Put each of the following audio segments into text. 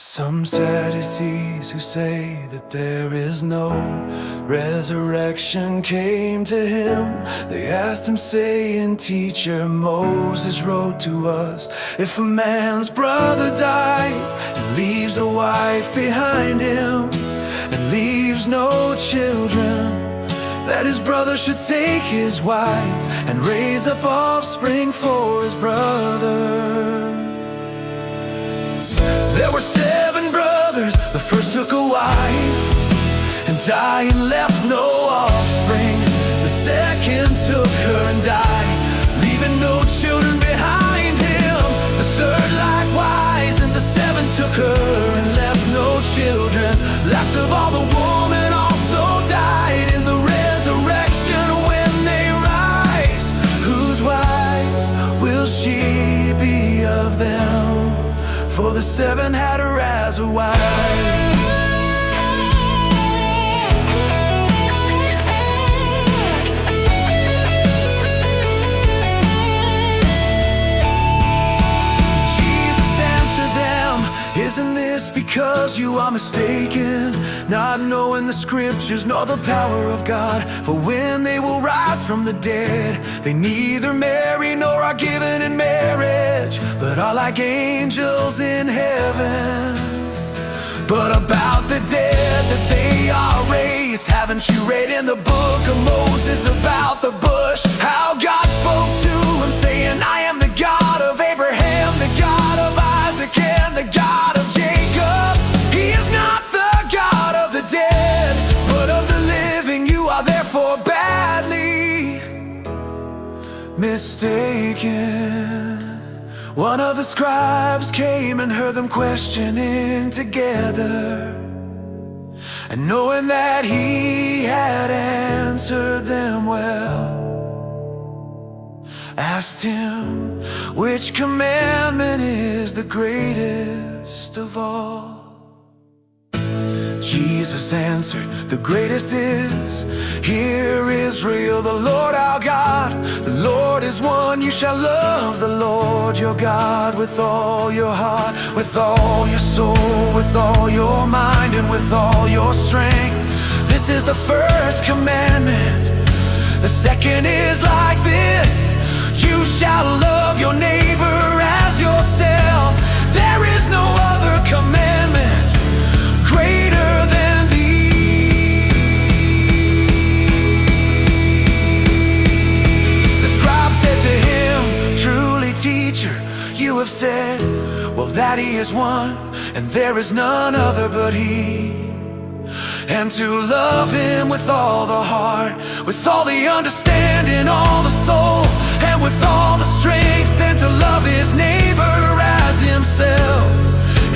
Some Sadducees who say that there is no resurrection came to him. They asked him saying, "Teacher, Moses wrote to us, if a man's brother dies and leaves a wife behind him and leaves no children, that his brother should take his wife and raise up offspring for his brother." There were 7 brothers. The first took a wife and died and left no offspring. The second took her and died, leaving no children behind him. The third likewise, and the 7th took her and left no children. Last of all, the woman also died in the resurrection when they rise. Whose wife will she be of them? For the 7 had her as a wife. Jesus answered them, "Isn't this because you are mistaken, not knowing the scriptures nor the power of God? For when they will rise from the dead, they neither marry nor are given in marriage, but are like angels in heaven. But about the dead that they are raised, haven't you read in the book of Moses about the bush, how God spoke to him saying, I am the God of Abraham, the God of Isaac, and the God of Jacob? He is not the God of the dead, but of the living. You are therefore badly mistaken." One of the scribes came and heard them questioning together, and knowing that he had answered them well, asked him, "Which commandment is the greatest of all?" Jesus answered, "The greatest is, hear Israel, the Lord our God, the Lord is one. You shall love the Lord your God with all your heart, with all your soul, with all your mind, and with all your strength. This is the first commandment. The second is like this, you shall love your neighbor as yourself. There is no other commandment greater than these." The scribe said to him, "Truly, teacher, you have said, well, that he is one, and there is none other but he. And to love him with all the heart, with all the understanding, all the soul, and with all the strength, and to love his neighbor as himself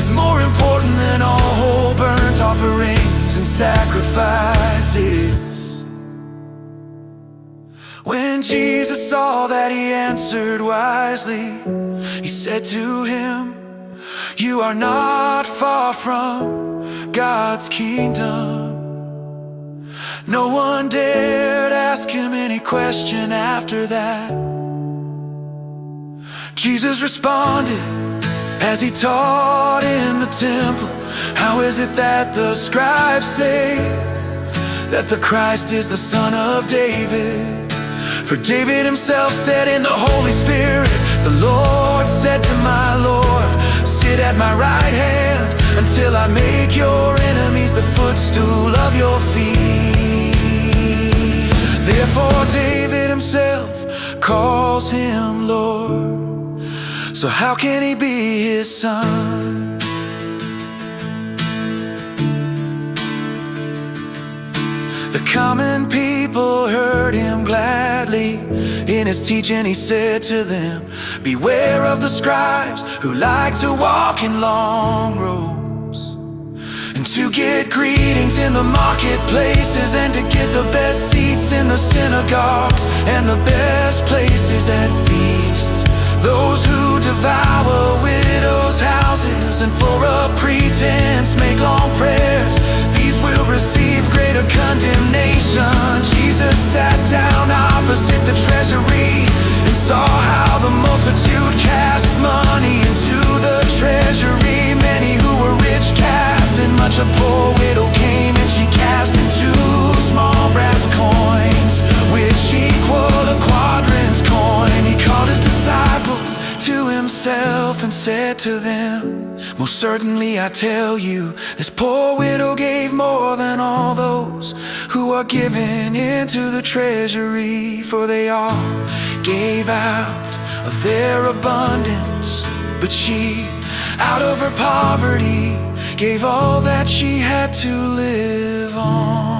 is more important than all whole burnt offerings and sacrifices." When Jesus saw that he answered wisely, he said to him, "You are not far from God's kingdom." No one dared ask him any question after that. Jesus responded as he taught in the temple, "How is it that the scribes say that the Christ is the son of David? For David himself said in the Holy Spirit, the Lord said to my Lord, sit at my right hand until I make your enemies the footstool of your feet." Therefore David himself calls him Lord. So how can he be his son? The common people heard him gladly. In his teaching he said to them, "Beware of the scribes who like to walk in long robes, and to get greetings in the marketplaces, and to get the best seats in the synagogues, and the best places at feasts. Those who devour widows' houses, and for a pretense make long prayers, these will receive greater condemnation." Jesus sat down opposite the treasury and saw how the multitude cast money into the treasury. Many who were rich herself and said to them, "Most certainly I tell you, this poor widow gave more than all those who are given into the treasury. For they all gave out of their abundance, but she, out of her poverty, gave all that she had to live on."